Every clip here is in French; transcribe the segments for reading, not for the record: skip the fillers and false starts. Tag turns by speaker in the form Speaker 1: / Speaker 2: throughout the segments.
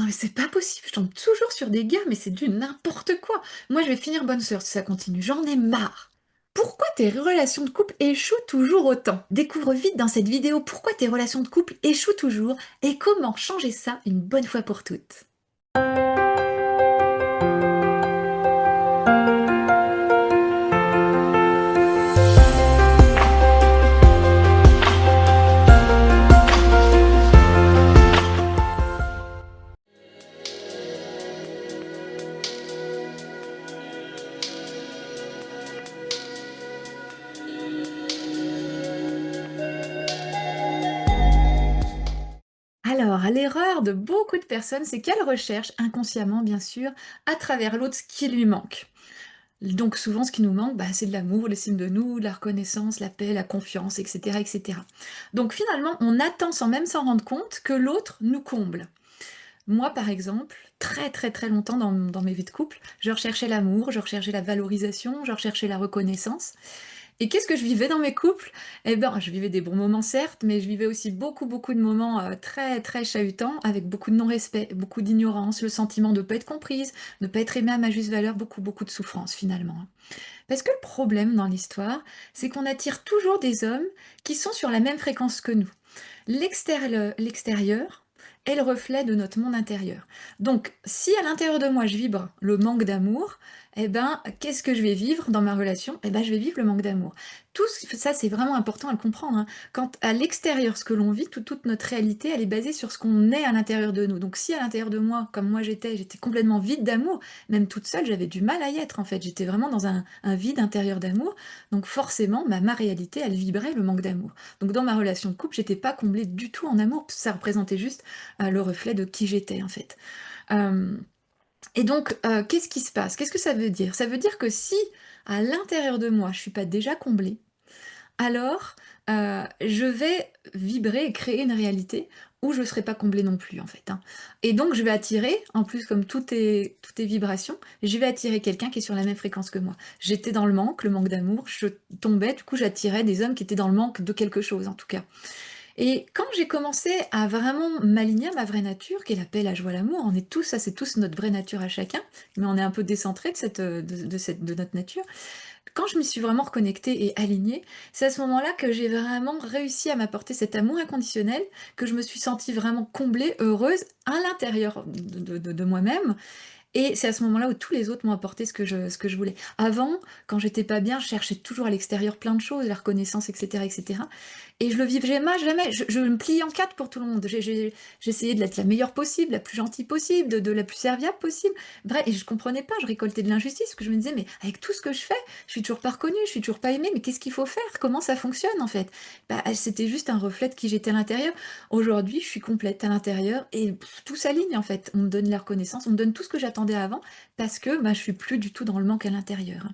Speaker 1: non, mais c'est pas possible, je tombe toujours sur des gars, mais c'est du n'importe quoi. Moi, je vais finir bonne sœur si ça continue, j'en ai marre. Pourquoi tes relations de couple échouent toujours autant? Découvre vite dans cette vidéo pourquoi tes relations de couple échouent toujours et comment changer ça une bonne fois pour toutes. Alors, l'erreur de beaucoup de personnes, c'est qu'elles recherchent inconsciemment, bien sûr, à travers l'autre ce qui lui manque. Donc souvent, ce qui nous manque, bah, c'est de l'amour, l'estime de nous, de la reconnaissance, la paix, la confiance, etc., etc. Donc finalement, on attend sans même s'en rendre compte que l'autre nous comble. Moi, par exemple, très très très longtemps dans mes vies de couple, je recherchais l'amour, je recherchais la valorisation, je recherchais la reconnaissance. Et qu'est-ce que je vivais dans mes couples? Eh ben, je vivais des bons moments certes, mais je vivais aussi beaucoup, beaucoup de moments, très, très chahutants avec beaucoup de non-respect, beaucoup d'ignorance, le sentiment de ne pas être comprise, de ne pas être aimée à ma juste valeur, beaucoup, beaucoup de souffrance finalement, hein. Parce que le problème dans l'histoire, c'est qu'on attire toujours des hommes qui sont sur la même fréquence que nous. L'extérieur est le reflet de notre monde intérieur. Donc, si à l'intérieur de moi, je vibre le manque d'amour, eh ben, qu'est-ce que je vais vivre dans ma relation? Eh ben, je vais vivre le manque d'amour. Ça, c'est vraiment important à le comprendre, hein. Quand à l'extérieur, ce que l'on vit, toute notre réalité, elle est basée sur ce qu'on est à l'intérieur de nous. Donc, si à l'intérieur de moi, comme moi j'étais complètement vide d'amour, même toute seule, j'avais du mal à y être, en fait. J'étais vraiment dans un vide intérieur d'amour. Donc, forcément, ma réalité, elle vibrait le manque d'amour. Donc dans ma relation de couple, j'étais pas comblée du tout en amour, ça représentait juste, le reflet de qui j'étais, en fait. Hem et donc, qu'est-ce qui se passe? Qu'est-ce que ça veut dire? Ça veut dire que si, à l'intérieur de moi, je suis pas déjà comblée, alors, je vais vibrer et créer une réalité où je ne serai pas comblée non plus, en fait, hein. Et donc je vais attirer, en plus comme tout est vibration, je vais attirer quelqu'un qui est sur la même fréquence que moi. J'étais dans le manque d'amour, je tombais, du coup j'attirais des hommes qui étaient dans le manque de quelque chose, en tout cas. Et quand j'ai commencé à vraiment m'aligner à ma vraie nature, qui est la paix, la joie, l'amour, on est tous ça c'est tous notre vraie nature à chacun, mais on est un peu décentrés de notre nature. Quand je m'y suis vraiment reconnectée et alignée, c'est à ce moment-là que j'ai vraiment réussi à m'apporter cet amour inconditionnel, que je me suis sentie vraiment comblée, heureuse à l'intérieur de moi-même et c'est à ce moment-là où tous les autres m'ont apporté ce que je voulais. Avant, quand j'étais pas bien, je cherchais toujours à l'extérieur plein de choses, la reconnaissance et cetera et cetera et je le vivais jamais, je me pliais en 4 pour tout le monde. J'essayais de l'être la meilleure possible, la plus gentille possible, de la plus serviable possible. Bref et je comprenais pas, je récoltais de l'injustice parce que je me disais: «Mais avec tout ce que je fais, je suis toujours pas reconnue, je suis toujours pas aimée, mais qu'est-ce qu'il faut faire? Comment ça fonctionne en fait?» Bah, c'était juste un reflet de qui j'étais à l'intérieur. Aujourd'hui, je suis complète à l'intérieur et tout s'aligne en fait. On me donne la reconnaissance, on me donne tout ce que j'attendais avant parce que, bah, je suis plus du tout dans le manque à l'intérieur, hein.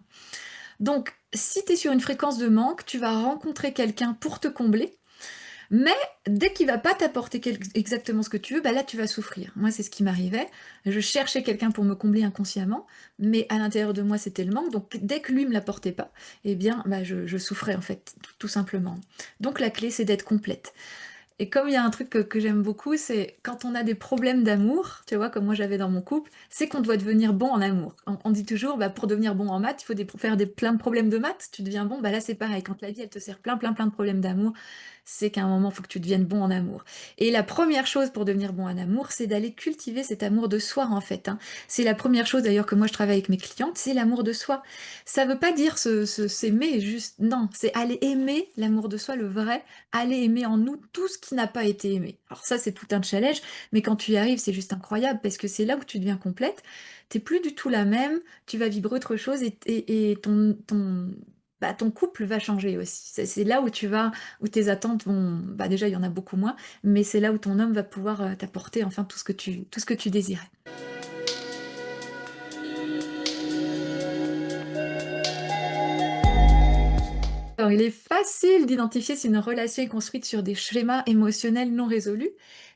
Speaker 1: Donc si tu es sur une fréquence de manque, tu vas rencontrer quelqu'un pour te combler, mais dès qu'il va pas t'apporter exactement ce que tu veux, bah, là tu vas souffrir. Moi, c'est ce qui m'arrivait. Je cherchais quelqu'un pour me combler inconsciemment, mais à l'intérieur de moi, c'était le manque. Donc dès que lui me l'apportait pas, eh bien, bah, je souffrais en fait, tout simplement. Donc la clé, c'est d'être complète. Et comme il y a un truc que j'aime beaucoup, c'est quand on a des problèmes d'amour, tu vois, comme moi j'avais dans mon couple, c'est qu'on doit devenir bon en amour. On dit toujours, bah, pour devenir bon en maths, il faut faire plein de problèmes de maths, tu deviens bon, bah là c'est pareil, quand la vie elle te sert plein, plein, plein de problèmes d'amour, c'est qu'à un moment, il faut que tu deviennes bon en amour. Et la première chose pour devenir bon en amour, c'est d'aller cultiver cet amour de soi en fait, hein. C'est la première chose d'ailleurs que moi je travaille avec mes clientes, c'est l'amour de soi. Ça veut pas dire s'aimer juste, non, c'est aller aimer l'amour de soi, le vrai, aller aimer en nous tout ce qui n'a pas été aimé. Alors ça, c'est tout un challenge, mais quand tu y arrives, c'est juste incroyable parce que c'est là où tu deviens complète. T'es plus du tout la même, tu vas vibrer autre chose et ton couple va changer aussi. C'est là où où tes attentes vont, bah déjà il y en a beaucoup moins, mais c'est là où ton homme va pouvoir t'apporter enfin tout ce que tu désirais. Alors, il est facile d'identifier si une relation est construite sur des schémas émotionnels non résolus,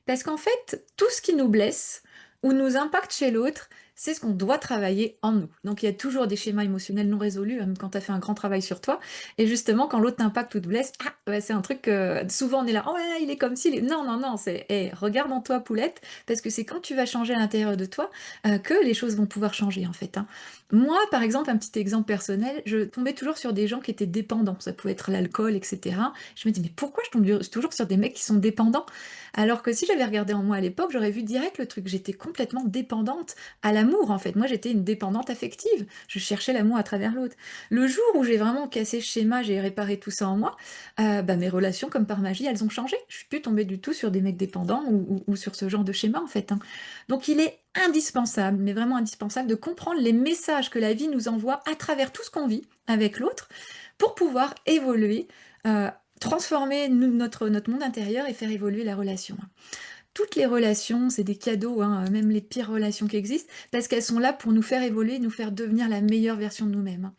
Speaker 1: parce qu'en fait, tout ce qui nous blesse ou nous impacte chez l'autre, c'est ce qu'on doit travailler en nous. Donc il y a toujours des schémas émotionnels non résolus, même quand tu as fait un grand travail sur toi. Et justement, quand l'autre t'impacte ou te blesse, ah, ouais, c'est un truc que souvent on est là, oh ouais, il est comme ci. Non, non, non, c'est hey, regarde en toi, poulette, parce que c'est quand tu vas changer à l'intérieur de toi que les choses vont pouvoir changer en fait, hein. Moi, par exemple, un petit exemple personnel, je tombais toujours sur des gens qui étaient dépendants. Ça pouvait être l'alcool, etc. Je me dis, mais pourquoi je tombe toujours sur des mecs qui sont dépendants? Alors que si j'avais regardé en moi à l'époque, j'aurais vu direct le truc. J'étais complètement dépendante à l'amour, en fait. Moi, j'étais une dépendante affective. Je cherchais l'amour à travers l'autre. Le jour où j'ai vraiment cassé ce schéma, j'ai réparé tout ça en moi, bah, mes relations, comme par magie, elles ont changé. Je suis plus tombée du tout sur des mecs dépendants ou sur ce genre de schéma, en fait, hein. Donc, il est indispensable, mais vraiment indispensable, de comprendre les messages que la vie nous envoie à travers tout ce qu'on vit avec l'autre pour pouvoir évoluer, euh, transformer notre monde intérieur et faire évoluer la relation. Toutes les relations, c'est des cadeaux, hein, même les pires relations qui existent, parce qu'elles sont là pour nous faire évoluer, nous faire devenir la meilleure version de nous-mêmes, hein.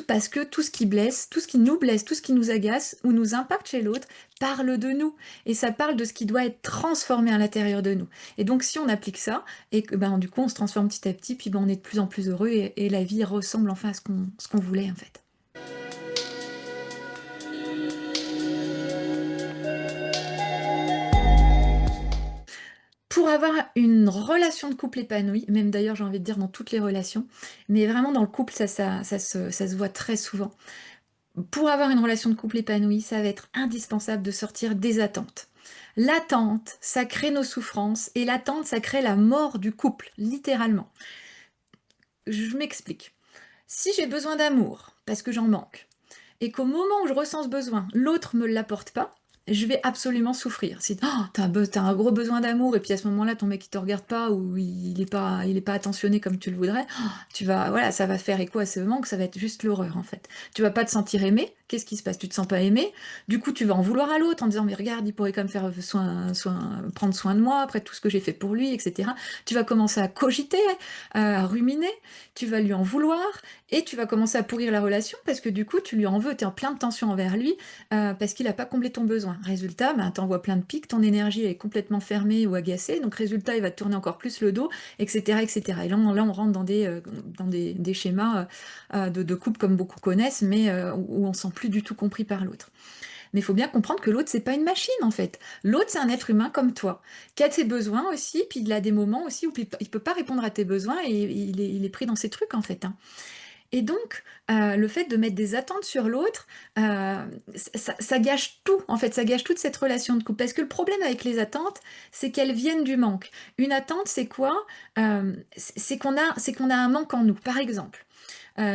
Speaker 1: Parce que tout ce qui blesse, tout ce qui nous blesse, tout ce qui nous agace ou nous impacte chez l'autre, parle de nous. Et ça parle de ce qui doit être transformé à l'intérieur de nous. Et donc si on applique ça, et que ben, du coup on se transforme petit à petit, puis ben, on est de plus en plus heureux et la vie ressemble enfin à ce qu'on voulait en fait. Pour avoir une relation de couple épanouie, même d'ailleurs j'ai envie de dire dans toutes les relations, mais vraiment dans le couple ça se voit très souvent. Pour avoir une relation de couple épanouie, ça va être indispensable de sortir des attentes. L'attente, ça crée nos souffrances et l'attente, ça crée la mort du couple, littéralement. Je m'explique. Si j'ai besoin d'amour, parce que j'en manque, et qu'au moment où je ressens ce besoin, l'autre me l'apporte pas, je vais absolument souffrir. Si t'as un gros besoin d'amour et puis à ce moment-là ton mec il te regarde pas ou il est pas attentionné comme tu le voudrais, tu vas voilà, ça va faire écho à ce manque, ça va être juste l'horreur en fait. Tu vas pas te sentir aimé. Qu'est-ce qui se passe? Tu te sens pas aimé. Du coup, tu vas en vouloir à l'autre en disant mais regarde, il pourrait quand même faire prendre soin de moi après tout ce que j'ai fait pour lui, etc. Tu vas commencer à cogiter, à ruminer. Tu vas lui en vouloir. Et tu vas commencer à pourrir la relation parce que du coup, tu lui en veux, tu es en plein de tension envers lui parce qu'il n'a pas comblé ton besoin. Résultat, ben, t'envoies plein de pics, ton énergie est complètement fermée ou agacée, donc résultat, il va te tourner encore plus le dos, etc. etc. Et là, on rentre dans des schémas de couple comme beaucoup connaissent, mais où on ne se sent plus du tout compris par l'autre. Mais il faut bien comprendre que l'autre, c'est pas une machine en fait. L'autre, c'est un être humain comme toi, qui a ses besoins aussi, puis il a des moments aussi où il peut pas répondre à tes besoins et il est pris dans ses trucs en fait, hein. Et donc, le fait de mettre des attentes sur l'autre, ça gâche tout, en fait, ça gâche toute cette relation de couple. Parce que le problème avec les attentes, c'est qu'elles viennent du manque. Une attente, c'est quoi? C'est qu'on a un manque en nous. Par exemple,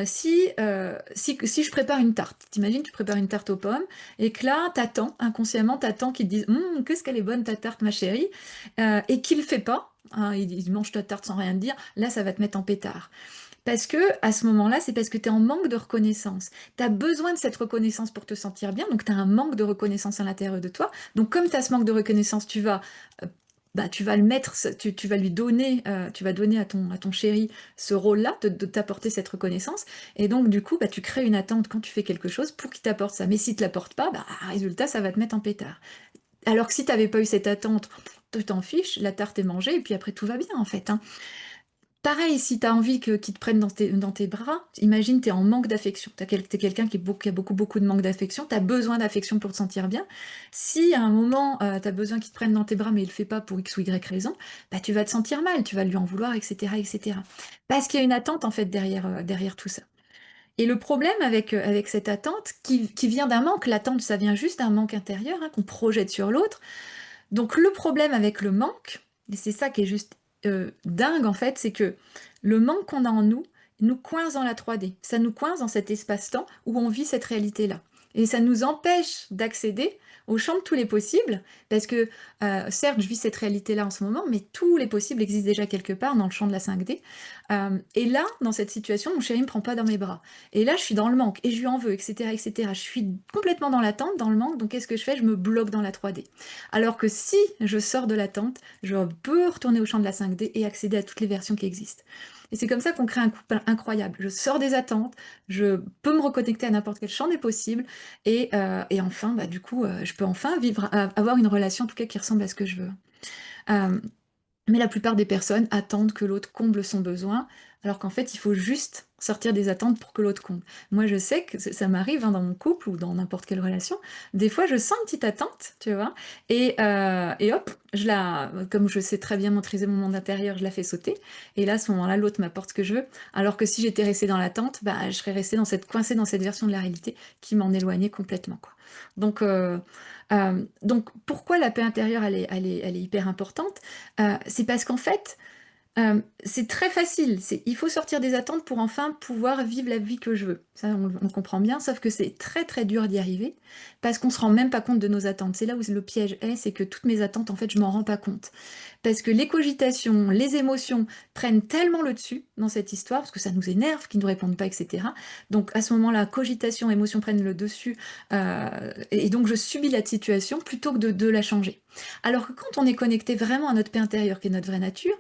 Speaker 1: si je prépare une tarte, t'imagines, tu prépares une tarte aux pommes, et que là, t'attends, inconsciemment, t'attends qu'ils te disent qu'est-ce qu'elle est bonne ta tarte, ma chérie, et qu'il le fait pas, hein, il mange ta tarte sans rien te dire, là, ça va te mettre en pétard. Parce que à ce moment-là, c'est parce que tu es en manque de reconnaissance. Tu as besoin de cette reconnaissance pour te sentir bien, donc tu as un manque de reconnaissance à l'intérieur de toi. Donc comme tu as ce manque de reconnaissance, euh, tu vas le mettre, tu vas lui donner, tu vas donner à ton chéri ce rôle-là, de t'apporter cette reconnaissance. Et donc du coup, tu crées une attente quand tu fais quelque chose pour qu'il t'apporte ça. Mais s'il ne te l'apporte pas, résultat, ça va te mettre en pétard. Alors que si tu n'avais pas eu cette attente, tu t'en fiches, la tarte est mangée, et puis après tout va bien en fait, hein. Pareil, si tu as envie qu'ils te prennent dans tes bras, imagine, tu es en manque d'affection. Tu es quelqu'un qui a beaucoup, beaucoup de manque d'affection. Tu as besoin d'affection pour te sentir bien. Si à un moment, tu as besoin qu'ils te prennent dans tes bras, mais il ne le fait pas pour X ou Y raison, tu vas te sentir mal, tu vas lui en vouloir, etc. etc. Parce qu'il y a une attente, en fait, derrière tout ça. Et le problème avec cette attente, qui vient d'un manque, l'attente, ça vient juste d'un manque intérieur, hein, qu'on projette sur l'autre. Donc le problème avec le manque, et c'est ça qui est juste dingue en fait, c'est que le manque qu'on a en nous nous coince dans la 3D. Ça nous coince dans cet espace-temps où on vit cette réalité-là. Et ça nous empêche d'accéder au champ de tous les possibles, parce que certes, je vis cette réalité-là en ce moment, mais tous les possibles existent déjà quelque part dans le champ de la 5D. Et là, dans cette situation, mon chéri ne me prend pas dans mes bras. Et là, je suis dans le manque, et je lui en veux, etc., etc. Je suis complètement dans l'attente, dans le manque, donc qu'est-ce que je fais? Je me bloque dans la 3D. Alors que si je sors de l'attente, je peux retourner au champ de la 5D et accéder à toutes les versions qui existent. Et c'est comme ça qu'on crée un couple incroyable. Je sors des attentes, je peux me reconnecter à n'importe quel champ des possibles, et enfin, du coup, je peux enfin vivre, avoir une relation en tout cas qui ressemble à ce que je veux. Euh, Mais la plupart des personnes attendent que l'autre comble son besoin, alors qu'en fait, il faut juste sortir des attentes pour que l'autre comble. Moi, je sais que ça m'arrive, hein, dans mon couple ou dans n'importe quelle relation, des fois, je sens une petite attente, tu vois? Et hop, comme je sais très bien maîtriser mon monde intérieur, je la fais sauter. Et là, à ce moment-là, l'autre m'apporte ce que je veux. Alors que si j'étais restée dans l'attente, bah, je serais restée coincée dans cette version de la réalité qui m'en éloignait complètement, quoi. Donc, pourquoi la paix intérieure, elle est hyper importante? C'est parce qu'en fait, c'est très facile, il faut sortir des attentes pour enfin pouvoir vivre la vie que je veux. Ça, on le comprend bien, sauf que c'est très, très dur d'y arriver parce qu'on se rend même pas compte de nos attentes. C'est là où le piège est, c'est que toutes mes attentes, en fait, je m'en rends pas compte. Parce que les cogitations, les émotions prennent tellement le dessus dans cette histoire, parce que ça nous énerve, qu'ils ne nous répondent pas, etc. Donc à ce moment-là, cogitation, émotions prennent le dessus, et donc je subis la situation plutôt que de la changer. Alors que quand on est connecté vraiment à notre paix intérieure, qui est notre vraie nature,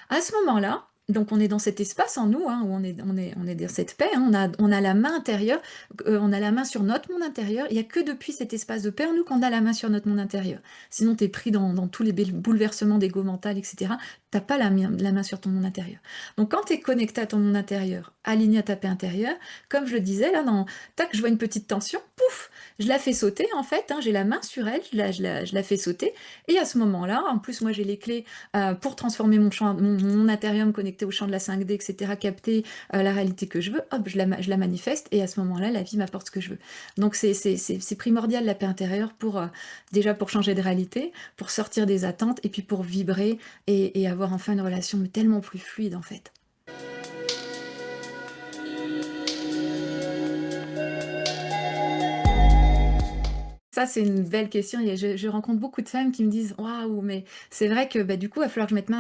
Speaker 1: à ce moment-là, donc on est dans cet espace en nous, hein, où on est dans cette paix, hein, on a la main intérieure, on a la main sur notre monde intérieur. Il n'y a que depuis cet espace de paix en nous qu'on a la main sur notre monde intérieur. Sinon, tu es pris dans tous les bouleversements d'ego mental, etc. Tu n'as pas la main sur ton monde intérieur. Donc quand tu es connecté à ton monde intérieur, aligné à ta paix intérieure, comme je le disais, là, tac, je vois une petite tension, pouf, je la fais sauter en fait, hein, j'ai la main sur elle, je la fais sauter. Et à ce moment-là, en plus, moi j'ai les clés pour transformer mon Ethereum connecté au champ de la 5D, etc., capter la réalité que je veux, hop, je la manifeste, et à ce moment-là, la vie m'apporte ce que je veux. Donc c'est primordial la paix intérieure déjà pour changer de réalité, pour sortir des attentes, et puis pour vibrer et avoir enfin une relation tellement plus fluide en fait. Ça, c'est une belle question. Je rencontre beaucoup de femmes qui me disent: «Waouh, mais c'est vrai que, bah, du coup, il va falloir que je mette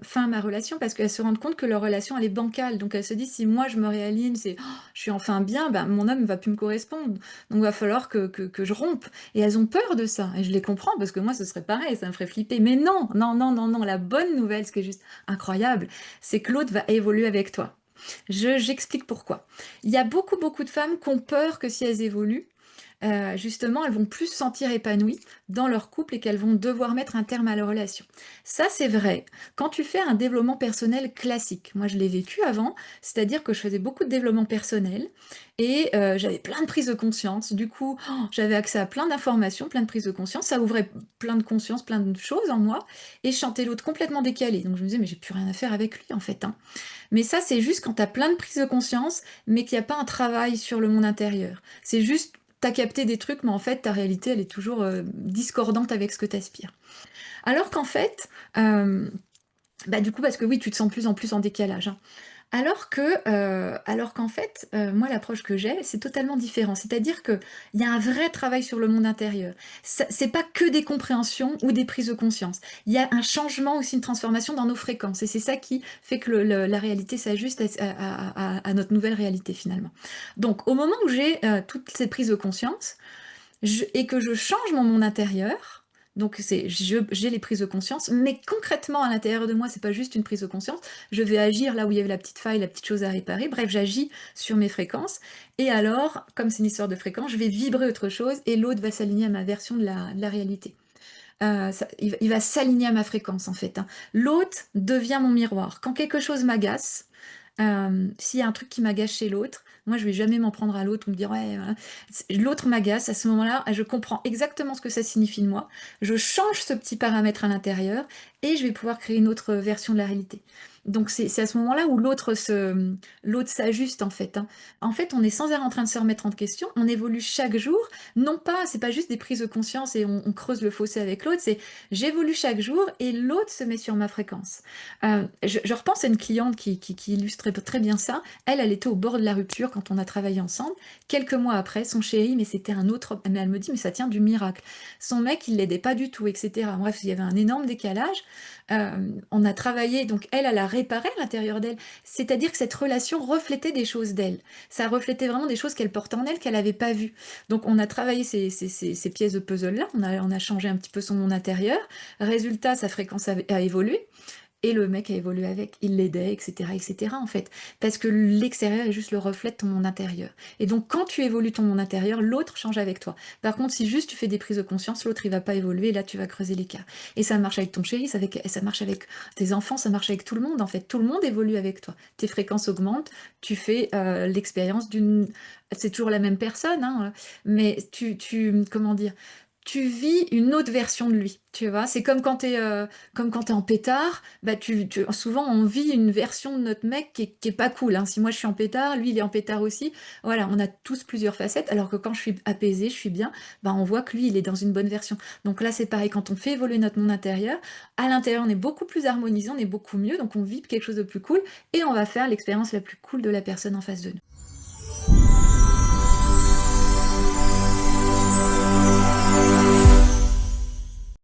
Speaker 1: fin à ma relation», parce qu'elles se rendent compte que leur relation, elle est bancale. Donc elles se disent: «Si moi je me réaligne, je suis enfin bien, ben, mon homme ne va plus me correspondre. Donc il va falloir que je rompe», et elles ont peur de ça, et je les comprends parce que moi, ce serait pareil, ça me ferait flipper. Mais non, non, non, non, non, la bonne nouvelle, ce qui est juste incroyable, c'est que l'autre va évoluer avec toi. J'explique pourquoi. Il y a beaucoup, beaucoup de femmes qui ont peur que si elles évoluent, justement, elles vont plus se sentir épanouies dans leur couple et qu'elles vont devoir mettre un terme à leur relation. Ça, c'est vrai quand tu fais un développement personnel classique. Moi, je l'ai vécu avant, c'est-à-dire que je faisais beaucoup de développement personnel et j'avais plein de prises de conscience. Du coup, j'avais accès à plein d'informations, plein de prises de conscience. Ça ouvrait plein de conscience, plein de choses en moi, et je sentais l'autre complètement décalé. Donc je me disais: «Mais j'ai plus rien à faire avec lui, en fait, hein». Mais ça, c'est juste quand tu as plein de prises de conscience, mais qu'il y a pas un travail sur le monde intérieur. C'est juste, tu as capté des trucs, mais en fait, ta réalité, elle est toujours, discordante avec ce que tu aspires. Alors qu'en fait, bah, du coup, parce que oui, tu te sens de plus en plus en décalage, hein. Alors qu'en fait, moi l'approche que j'ai, c'est totalement différent. C'est-à-dire qu'il y a un vrai travail sur le monde intérieur. C'est pas que des compréhensions ou des prises de conscience. Il y a un changement aussi, une transformation dans nos fréquences, et c'est ça qui fait que la réalité s'ajuste à notre nouvelle réalité finalement. Donc au moment où j'ai, toutes ces prises de conscience, et que je change mon monde intérieur, donc j'ai les prises de conscience, mais concrètement à l'intérieur de moi, c'est pas juste une prise de conscience, je vais agir là où il y avait la petite faille, la petite chose à réparer, bref, j'agis sur mes fréquences, et alors, comme c'est une histoire de fréquence, je vais vibrer autre chose, et l'autre va s'aligner à ma version de la réalité. Il va s'aligner à ma fréquence en fait, hein. L'autre devient mon miroir. Quand quelque chose m'agace, s'il y a un truc qui m'agace chez l'autre, moi je vais jamais m'en prendre à l'autre ou me dire: «Ouais, voilà». L'autre m'agace, à ce moment-là, je comprends exactement ce que ça signifie de moi. Je change ce petit paramètre à l'intérieur et je vais pouvoir créer une autre version de la réalité. Donc c'est à ce moment-là où l'autre s'ajuste en fait, hein. En fait, on est sans arrêt en train de se remettre en question, on évolue chaque jour. Non pas, c'est pas juste des prises de conscience et on creuse le fossé avec l'autre, c'est j'évolue chaque jour et l'autre se met sur ma fréquence. Je repense à une cliente qui illustrait très bien ça. Elle était au bord de la rupture quand on a travaillé ensemble. Quelques mois après, son chéri, mais c'était un autre, mais elle me dit: «Mais ça tient du miracle». Son mec, il l'aidait pas du tout, et cetera. Bref, il y avait un énorme décalage. On a travaillé, donc elle a réparé à l'intérieur d'elle. C'est-à-dire que cette relation reflétait des choses d'elle. Ça reflétait vraiment des choses qu'elle portait en elle, qu'elle avait pas vues. Donc on a travaillé ces pièces de puzzle-là, on a changé un petit peu son monde intérieur. Résultat, sa fréquence a évolué. et le mec a évolué avec. Il l'aidait, et cetera, en fait. Parce que l'extérieur est juste le reflet de ton monde intérieur. Et donc, quand tu évolues ton monde intérieur, l'autre change avec toi. Par contre, si juste tu fais des prises de conscience, l'autre, il va pas évoluer, et là, tu vas creuser l'écart. Et ça marche avec ton chéri, ça marche avec tes enfants, ça marche avec tout le monde, en fait. Tout le monde évolue avec toi. Tes fréquences augmentent, tu fais l'expérience d'une... C'est toujours la même personne, hein, mais comment dire, tu vis une autre version de lui, tu vois. C'est comme quand t'es en pétard, bah souvent on vit une version de notre mec qui est pas cool, hein. Si moi je suis en pétard, lui il est en pétard aussi. Voilà, on a tous plusieurs facettes, alors que quand je suis apaisée, je suis bien, bah on voit que lui il est dans une bonne version. Donc là c'est pareil, quand on fait évoluer notre monde intérieur, à l'intérieur on est beaucoup plus harmonisé, on est beaucoup mieux, donc on vit quelque chose de plus cool, et on va faire l'expérience la plus cool de la personne en face de nous.